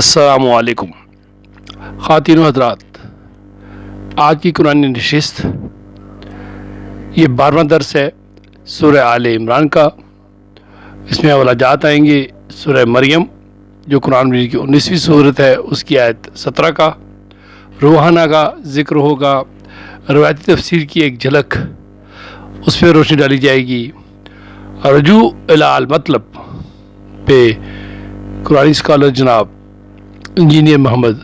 السلام علیکم خواتین و حضرات، آج کی قرآن نشست یہ 12واں درس ہے سورہ آل عمران کا۔ اس میں اول جات آئیں گے سورہ مریم جو قرآن مجید کی 19ویں صورت ہے، اس کی آیت 17 کا روحانہ کا ذکر ہوگا، روایتی تفسیر کی ایک جھلک اس پہ روشنی ڈالی جائے گی، رجوع الی المطلب پہ قرآن اسکالر جناب انجینئر محمد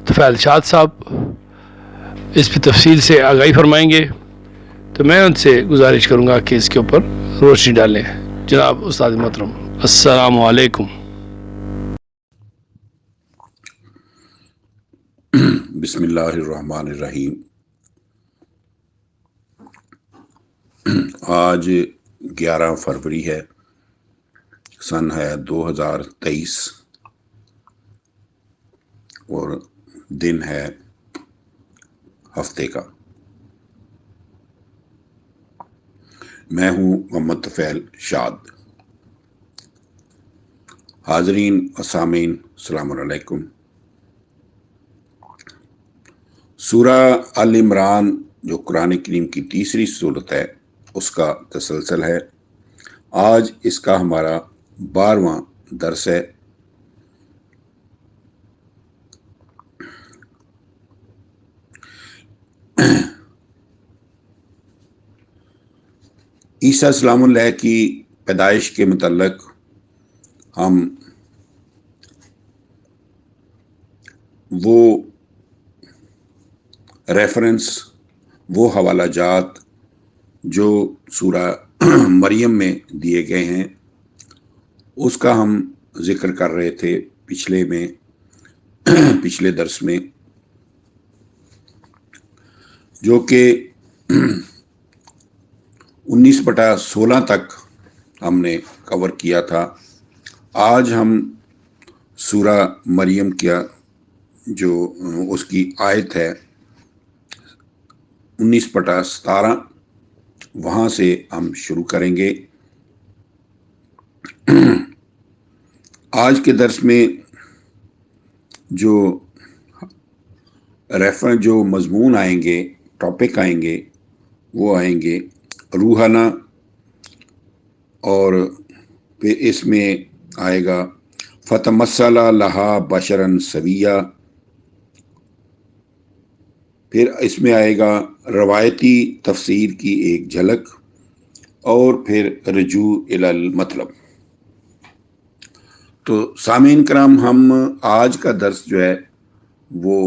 طفیل شاد صاحب اس پہ تفصیل سے آگاہی فرمائیں گے، تو میں ان سے گزارش کروں گا کہ اس کے اوپر روشنی ڈالیں۔ جناب استاد محترم، السلام علیکم۔ بسم اللہ الرحمن الرحیم۔ آج 11 فروری ہے، سن ہے 2023 اور دن ہے ہفتے کا۔ میں ہوں محمد طفیل شاد۔ حاضرین و سامعین السلام علیکم۔ سورہ آل عمران جو قرآن کریم کی تیسری صورت ہے اس کا تسلسل ہے۔ آج اس کا ہمارا 12واں درس ہے۔ عیسیٰ السلام علیہ کی پیدائش کے متعلق ہم وہ ریفرنس، وہ حوالہ جات جو سورہ مریم میں دیے گئے ہیں اس کا ہم ذکر کر رہے تھے پچھلے درس میں، جو کہ 19/16 تک ہم نے کور کیا تھا۔ آج ہم سورہ مریم کیا جو اس کی آیت ہے 19/17 وہاں سے ہم شروع کریں گے۔ آج کے درس میں جو مضمون آئیں گے، ٹاپک آئیں گے، وہ آئیں گے روحانہ، اور پھر اس میں آئے گا فتمثل لہا بشرا سویا، پھر اس میں آئے گا روایتی تفسیر کی ایک جھلک، اور پھر رجوع الی المطلب۔ تو سامعین کرام، ہم آج کا درس جو ہے وہ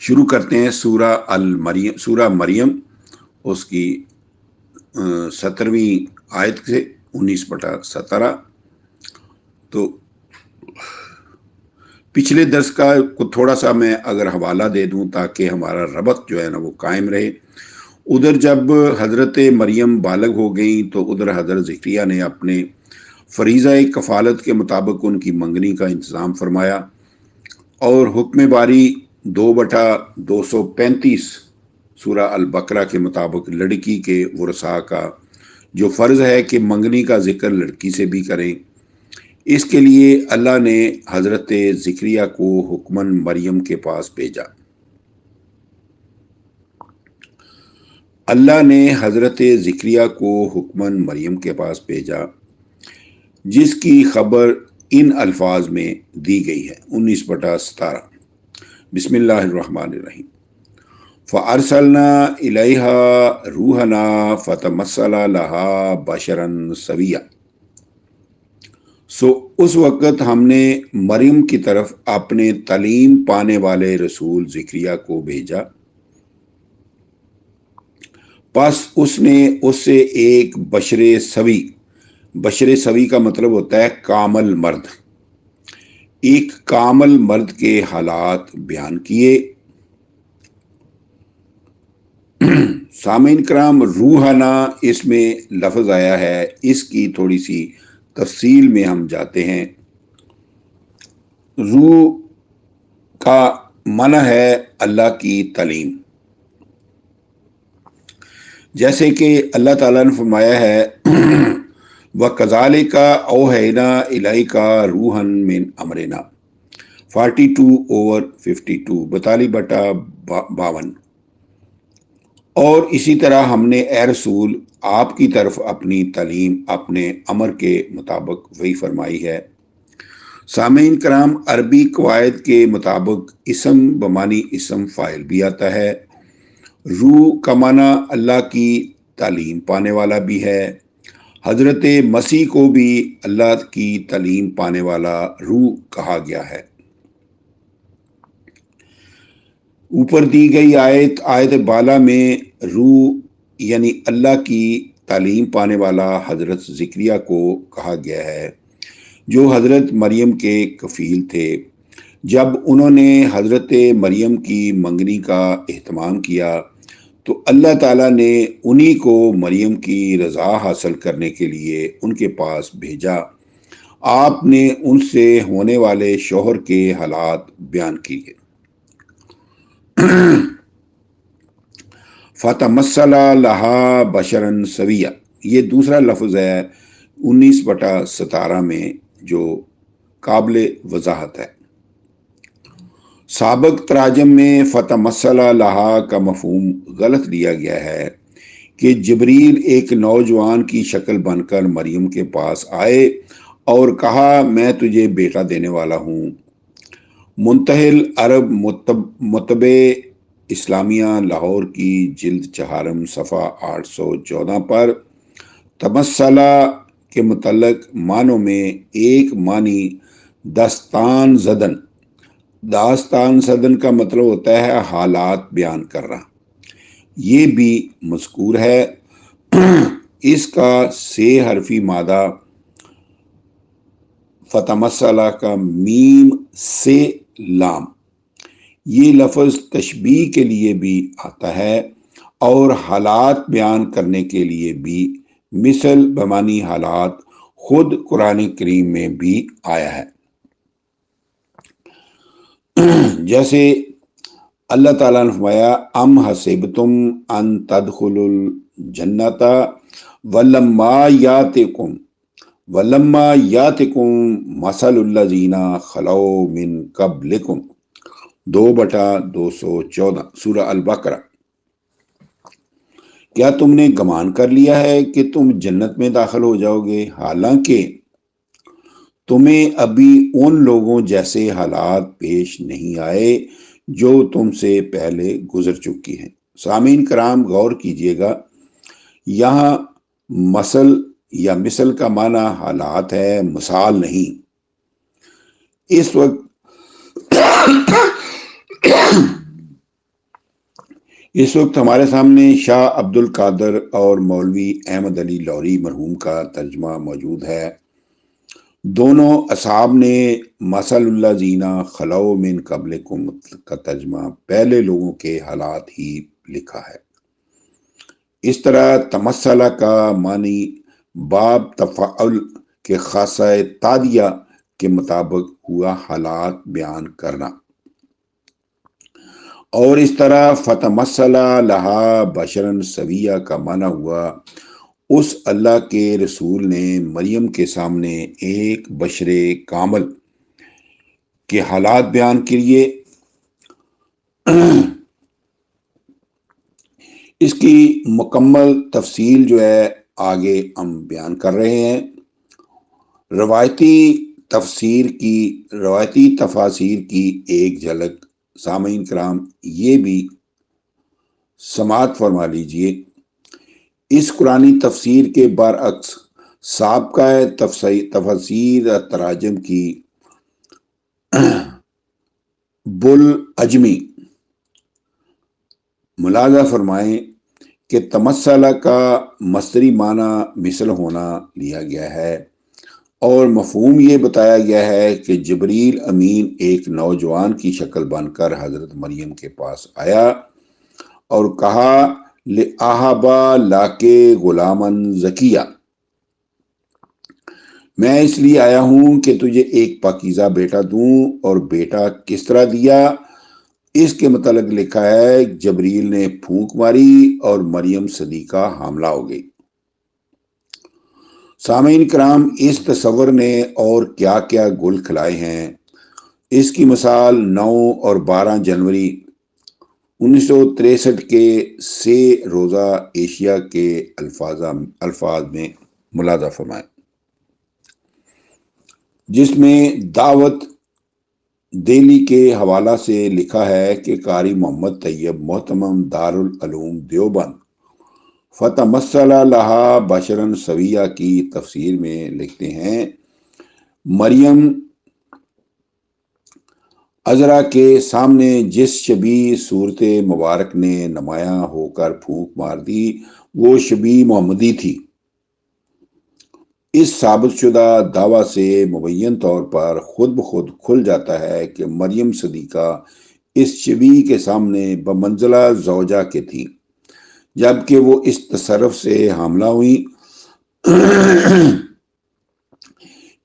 شروع کرتے ہیں سورہ مریم، اس کی 17ویں آیت سے 19/17۔ تو پچھلے درس کا تھوڑا سا میں اگر حوالہ دے دوں تاکہ ہمارا ربط جو ہے نا وہ قائم رہے۔ ادھر جب حضرت مریم بالغ ہو گئیں تو ادھر حضرت زکریا نے اپنے فریضہ کفالت کے مطابق ان کی منگنی کا انتظام فرمایا، اور حکم باری 2/235 سورہ البقرہ کے مطابق لڑکی کے ورثاء کا جو فرض ہے کہ منگنی کا ذکر لڑکی سے بھی کریں، اس کے لیے اللہ نے حضرت زکریا کو حکماً مریم کے پاس بھیجا۔ اللہ نے حضرت زکریا کو حکماً مریم کے پاس بھیجا، جس کی خبر ان الفاظ میں دی گئی ہے 19/17۔ بسم اللہ الرحمن الرحیم۔ فَأَرْسَلْنَا إِلَيْهَا رُوحَنَا فَتَمَثَّلَ لَهَا بَشَرًا سَوِيًّا۔ اس وقت ہم نے مریم کی طرف اپنے تعلیم پانے والے رسول زکریا کو بھیجا، پس اس نے اس سے ایک بشر سوی کا مطلب ہوتا ہے کامل مرد، ایک کامل مرد کے حالات بیان کیے۔ سامعین کرام، روحانہ اس میں لفظ آیا ہے، اس کی تھوڑی سی تفصیل میں ہم جاتے ہیں۔ روح کا معنی ہے اللہ کی تعلیم، جیسے کہ اللہ تعالیٰ نے فرمایا ہے وَكَذَلِكَ أَوْحَيْنَا إِلَيْكَ رُوحًا مِّنْ أَمْرِنَا 42/52 42/52 اور اسی طرح ہم نے اے رسول آپ کی طرف اپنی تعلیم اپنے امر کے مطابق وہی فرمائی ہے۔ سامعین کرام، عربی قواعد کے مطابق اسم بمانی اسم فاعل بھی آتا ہے۔ روح کا معنی اللہ کی تعلیم پانے والا بھی ہے۔ حضرت مسیح کو بھی اللہ کی تعلیم پانے والا روح کہا گیا ہے۔ اوپر دی گئی آیت بالا میں روح یعنی اللہ کی تعلیم پانے والا حضرت زکریا کو کہا گیا ہے، جو حضرت مریم کے کفیل تھے۔ جب انہوں نے حضرت مریم کی منگنی کا اہتمام کیا تو اللہ تعالیٰ نے انہی کو مریم کی رضا حاصل کرنے کے لیے ان کے پاس بھیجا۔ آپ نے ان سے ہونے والے شوہر کے حالات بیان کیے۔ فَتَمَثَّلَ لَهَا بَشَرًا سَوِيًّا، یہ دوسرا لفظ ہے 19/17 میں جو قابل وضاحت ہے۔ سابق تراجم میں فَتَمَثَّلَ لَهَا کا مفہوم غلط لیا گیا ہے کہ جبریل ایک نوجوان کی شکل بن کر مریم کے پاس آئے اور کہا میں تجھے بیٹا دینے والا ہوں۔ منتہل عرب مطبع اسلامیہ لاہور کی جلد 4 صفحہ 814 پر تمثلہ کے متعلق معنوں میں ایک معنی داستان زدن کا مطلب ہوتا ہے حالات بیان کرنا، یہ بھی مذکور ہے۔ اس کا 6 حرفی مادہ فتمثلہ کا میم سے لام، یہ لفظ تشبیہ کے لیے بھی آتا ہے اور حالات بیان کرنے کے لیے بھی مثل بمانی حالات خود قرآن کریم میں بھی آیا ہے۔ جیسے اللہ تعالیٰ نے فرمایا ام حسبتم ان تدخلوا الجنت ولما یاتکم مثل الذین خلو من قبلکم 2/214 سورہ البقرہ۔ کیا تم نے گمان کر لیا ہے کہ تم جنت میں داخل ہو جاؤ گے، حالانکہ تمہیں ابھی ان لوگوں جیسے حالات پیش نہیں آئے جو تم سے پہلے گزر چکی ہیں۔ سامعین کرام غور کیجئے گا، یہاں مثل یا مثل کا معنی حالات ہے، مثال نہیں۔ اس وقت ہمارے سامنے شاہ عبد القادر اور مولوی احمد علی لوری مرحوم کا ترجمہ موجود ہے۔ دونوں اصحاب نے مثل الذین خلو من قبلکم کا ترجمہ پہلے لوگوں کے حالات ہی لکھا ہے۔ اس طرح تمثلہ کا معنی باب تفعل کے خاصہ تادیہ کے مطابق ہوا حالات بیان کرنا، اور اس طرح فتمثل لہا بشرا سویہ کا معنی ہوا اس اللہ کے رسول نے مریم کے سامنے ایک بشر کامل کے حالات بیان کیے۔ اس کی مکمل تفصیل جو ہے آگے ہم بیان کر رہے ہیں۔ روایتی تفاسیر کی ایک جھلک سامعین کرام یہ بھی سماعت فرما لیجئے۔ اس قرآنی تفسیر کے برعکس سابقہ تفاسیر تراجم کی بالعجمی ملاحظہ فرمائیں کہ تمثلہ کا مصدری معنی مثل ہونا لیا گیا ہے، اور مفہوم یہ بتایا گیا ہے کہ جبریل امین ایک نوجوان کی شکل بن کر حضرت مریم کے پاس آیا اور کہا لِأَهَبَ لَكِ غُلَامًا زَكِيًّا، میں اس لیے آیا ہوں کہ تجھے ایک پاکیزہ بیٹا دوں، اور بیٹا کس طرح دیا اس کے متعلق لکھا ہے جبریل نے پھونک ماری اور مریم صدیقہ حاملہ ہو گئی۔ سامعین کرام، اس تصور نے اور کیا کیا گل کھلائے ہیں، اس کی مثال 9 اور 12 جنوری 1963 کے سے روزہ ایشیا کے الفاظ میں ملاحظہ فرمائیں، جس میں دعوت دہلی کے حوالہ سے لکھا ہے کہ قاری محمد طیب محتمم دارالعلوم دیوبند فتمثل لہا بشرا سویہ کی تفسیر میں لکھتے ہیں، مریم عذرا کے سامنے جس شبیہ صورت مبارک نے نمایاں ہو کر پھونک مار دی وہ شبیہ محمدی تھی۔ اس ثابت شدہ دعویٰ سے مبین طور پر خود بخود کھل جاتا ہے کہ مریم صدیقہ اس شبیہ کے سامنے بمنزلہ زوجہ کے تھی، جبکہ وہ اس تصرف سے حاملہ ہوئی۔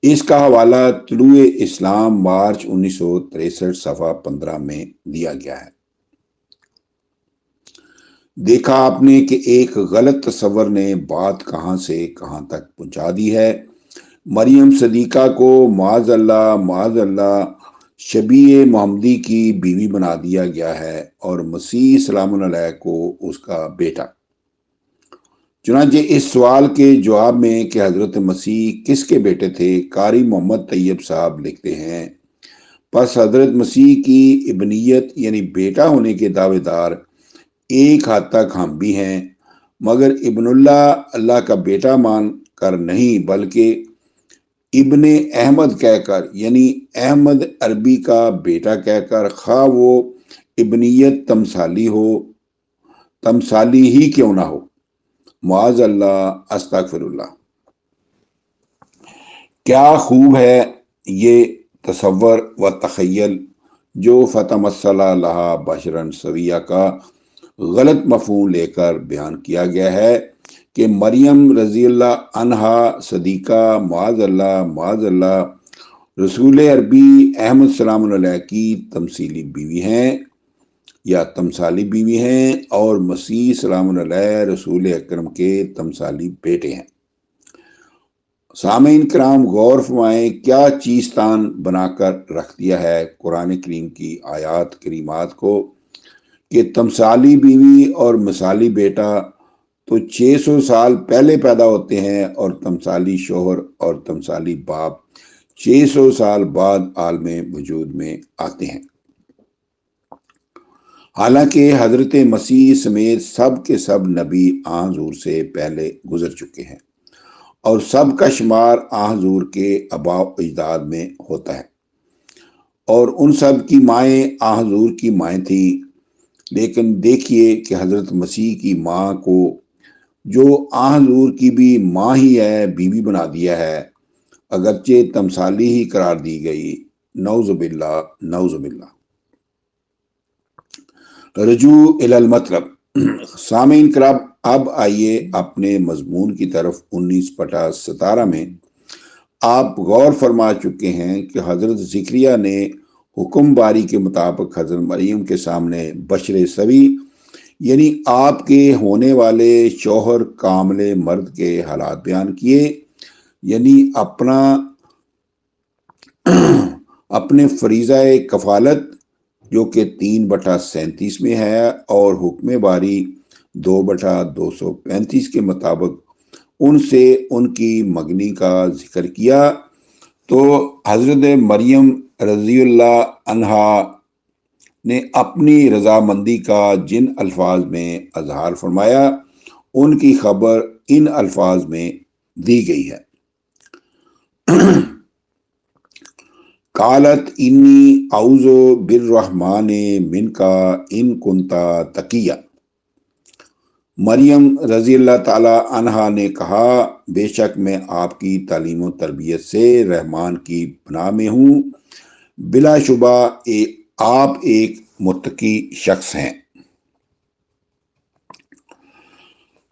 اس کا حوالہ طلوع اسلام مارچ 1963 صفحہ 15 میں دیا گیا ہے۔ دیکھا آپ نے کہ ایک غلط تصور نے بات کہاں سے کہاں تک پہنچا دی ہے۔ مریم صدیقہ کو معاذ اللہ شبیہ محمدی کی بیوی بنا دیا گیا ہے اور مسیح سلام علیہ کو اس کا بیٹا۔ چنانچہ اس سوال کے جواب میں کہ حضرت مسیح کس کے بیٹے تھے، قاری محمد طیب صاحب لکھتے ہیں، پس حضرت مسیح کی ابنیت یعنی بیٹا ہونے کے دعوے دار ایک حد تک ہم بھی ہیں، مگر ابن اللہ کا بیٹا مان کر نہیں بلکہ ابن احمد کہہ کر، یعنی احمد عربی کا بیٹا کہہ کر، خواہ وہ ابنیت تمثالی ہی کیوں نہ ہو۔ معاذ اللہ، استغفر اللہ۔ کیا خوب ہے یہ تصور و تخیل جو فتمثل لہا بشرا سویہ کا غلط مفہوم لے کر بیان کیا گیا ہے کہ مریم رضی اللہ عنہا صدیقہ معاذ اللہ رسول عربی احمد سلام علیہ کی تمثیلی بیوی ہیں یا تمثالی بیوی ہیں، اور مسیح سلام علیہ رسول اکرم کے تمثالی بیٹے ہیں۔ سامعین کرام، غور فرمائیں کیا چیزتان بنا کر رکھ دیا ہے قرآن کریم کی آیات کریمات کو کہ تمثالی بیوی اور مثالی بیٹا تو 600 سال پہلے پیدا ہوتے ہیں اور تمثالی شوہر اور تمثالی باپ 600 سال بعد عالم وجود میں آتے ہیں۔ حالانکہ حضرت مسیح سمیت سب کے سب نبی حضور سے پہلے گزر چکے ہیں اور سب کا شمار حضور کے آباء و اجداد میں ہوتا ہے، اور ان سب کی مائیں حضور کی مائیں تھیں، لیکن دیکھیے کہ حضرت مسیح کی ماں کو جو حضور کی بھی ماں ہی ہے بیوی بنا دیا ہے، اگرچہ تمثالی ہی قرار دی گئی۔ نعوذ باللہ۔ رجوع الی المطلب۔ سامعین کرام، اب آئیے اپنے مضمون کی طرف۔ 19/17 میں آپ غور فرما چکے ہیں کہ حضرت زکریا نے حکم باری کے مطابق حضرت مریم کے سامنے بشر سوی یعنی آپ کے ہونے والے شوہر کامل مرد کے حالات بیان کیے، یعنی اپنے فریضہ کفالت جو کہ 3/37 میں ہے اور حکم باری 2/235 کے مطابق ان سے ان کی مگنی کا ذکر کیا، تو حضرت مریم رضی اللہ عنہا نے اپنی رضامندی کا جن الفاظ میں اظہار فرمایا ان کی خبر ان الفاظ میں دی گئی ہے۔ قالت انی اعوذ بالرحمن منک ان کنت تقیا۔ مریم رضی اللہ تعالی عنہا نے کہا، بے شک میں آپ کی تعلیم و تربیت سے رحمان کی پناہ میں ہوں، بلا شبہ آپ ایک متقی شخص ہیں۔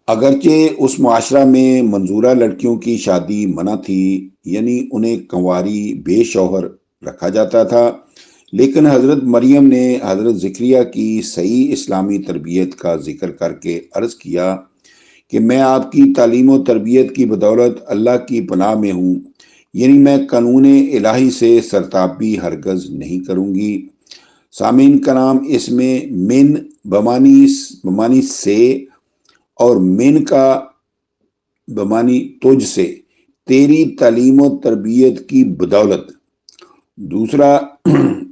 اگرچہ اس معاشرہ میں منظورہ لڑکیوں کی شادی منع تھی، یعنی انہیں کنواری بے شوہر رکھا جاتا تھا، لیکن حضرت مریم نے حضرت زکریا کی صحیح اسلامی تربیت کا ذکر کر کے عرض کیا کہ میں آپ کی تعلیم و تربیت کی بدولت اللہ کی پناہ میں ہوں، یعنی میں قانون الہی سے سرتابی ہرگز نہیں کروں گی۔ سامعین کرام، اس میں من بمانی سے اور من کا بمانی تجھ سے، تیری تعلیم و تربیت کی بدولت۔ دوسرا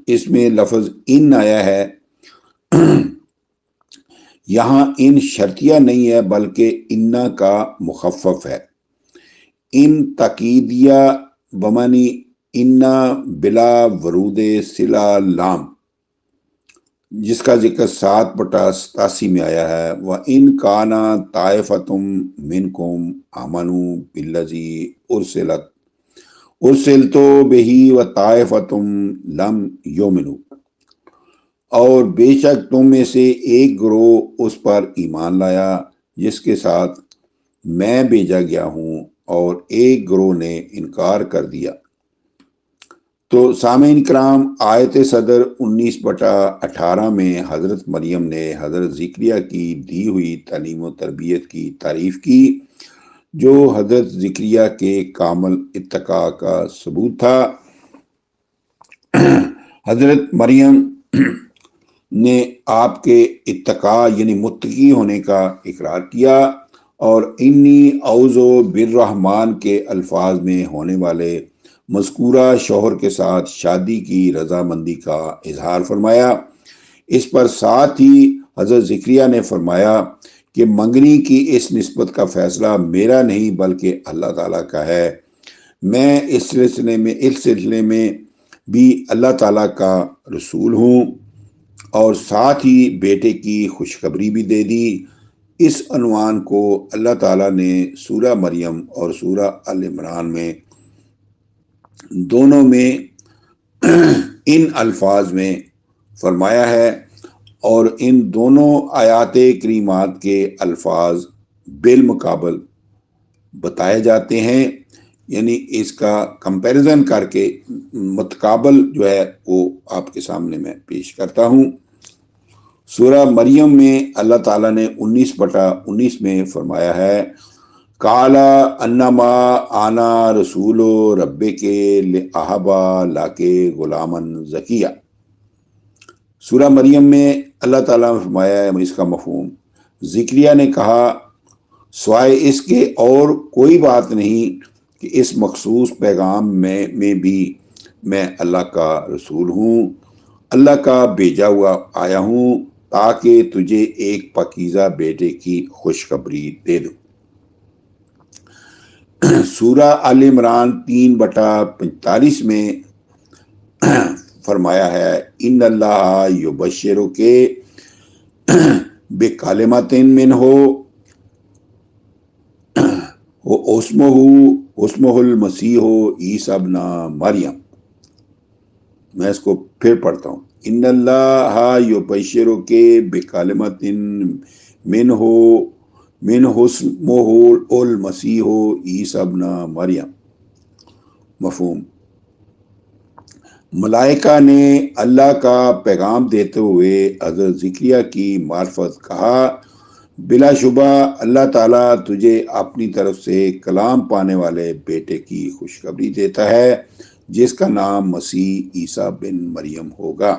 اس میں لفظ ان آیا ہے، یہاں ان شرطیہ نہیں ہے بلکہ انا کا مخفف ہے۔ ان تاکیدیہ بمانی انا بلا ورود صلہ لام، جس کا ذکر 7/87 میں آیا ہے۔ وَإِن كَانَ طَائِفَةٌ مِّنكُمْ آمَنُوا بِالَّذِي أُرسِلْتُ بِهِ وَطَائِفَةٌ لَمْ يُؤْمِنُوا، اور بے شک تم میں سے ایک گروہ اس پر ایمان لایا جس کے ساتھ میں بھیجا گیا ہوں، اور ایک گروہ نے انکار کر دیا۔ تو سامعین کرام، آیت صدر 19/18 میں حضرت مریم نے حضرت زکریا کی دی ہوئی تعلیم و تربیت کی تعریف کی، جو حضرت زکریا کے کامل اتقاء کا ثبوت تھا۔ حضرت مریم نے آپ کے اتقاء یعنی متقی ہونے کا اقرار کیا، اور انی اعوذ بالرحمن کے الفاظ میں ہونے والے مذکورہ شوہر کے ساتھ شادی کی رضامندی کا اظہار فرمایا۔ اس پر ساتھ ہی حضرت زکریا نے فرمایا کہ منگنی کی اس نسبت کا فیصلہ میرا نہیں بلکہ اللہ تعالیٰ کا ہے۔ میں اس سلسلے میں بھی اللہ تعالیٰ کا رسول ہوں، اور ساتھ ہی بیٹے کی خوشخبری بھی دے دی۔ اس عنوان کو اللہ تعالیٰ نے سورہ مریم اور سورہ آل عمران میں دونوں میں ان الفاظ میں فرمایا ہے، اور ان دونوں آیات کریمات کے الفاظ بالمقابل بتائے جاتے ہیں، یعنی اس کا کمپیریزن کر کے متقابل جو ہے وہ آپ کے سامنے میں پیش کرتا ہوں۔ سورہ مریم میں اللہ تعالیٰ نے 19/19 میں فرمایا ہے، قَالَ أَنَّمَا أَنَا رَسُولُ رَبِّكِ لِأَهَبَ لَكِ غُلَامًا زَكِيًّا۔ سورہ مریم میں اللہ تعالیٰ نے فرمایا ہے اس کا مفہوم، زکریا نے کہا سوائے اس کے اور کوئی بات نہیں کہ اس مخصوص پیغام میں بھی میں اللہ کا رسول ہوں، اللہ کا بھیجا ہوا آیا ہوں، تاکہ تجھے ایک پاکیزہ بیٹے کی خوشخبری دے دوں۔ سورہ آل عمران 3/45 میں فرمایا ہے، ان اللہ یبشرک بکلمۃ منہ اسمہ المسیح عیسی ابن مریم۔ میں اس کو پھر پڑھتا ہوں، ان اللہ یبشرک بکلمۃ منہ اسمہ المسیح عیسی ابن مریم۔ مفہوم، ملائکہ نے اللہ کا پیغام دیتے ہوئے حضرت زکریا کی معرفت کہا، بلا شبہ اللہ تعالیٰ تجھے اپنی طرف سے کلام پانے والے بیٹے کی خوشخبری دیتا ہے جس کا نام مسیح عیسیٰ بن مریم ہوگا۔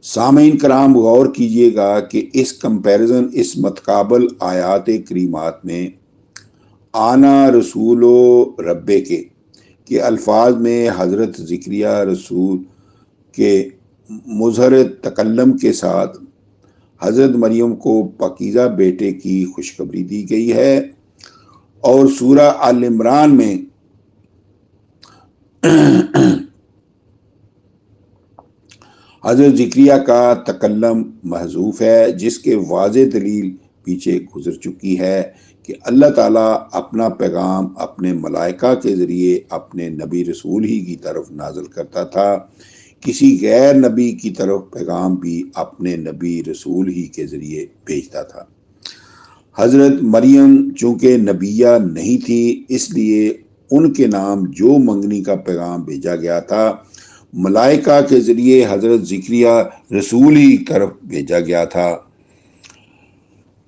سامعین کرام، غور کیجئے گا کہ اس کمپیریزن، اس متقابل آیات کریمات میں آنا رسول ربے کے الفاظ میں حضرت زکریا رسول کے مظہر تکلم کے ساتھ حضرت مریم کو پاکیزہ بیٹے کی خوشخبری دی گئی ہے، اور سورہ آل عمران میں حضرت زکریا کا تکلم محذوف ہے، جس کے واضح دلیل پیچھے گزر چکی ہے کہ اللہ تعالیٰ اپنا پیغام اپنے ملائکہ کے ذریعے اپنے نبی رسول ہی کی طرف نازل کرتا تھا، کسی غیر نبی کی طرف پیغام بھی اپنے نبی رسول ہی کے ذریعے بھیجتا تھا۔ حضرت مریم چونکہ نبیہ نہیں تھی، اس لیے ان کے نام جو منگنی کا پیغام بھیجا گیا تھا، ملائکہ کے ذریعے حضرت زکریا رسول ہی طرف بھیجا گیا تھا۔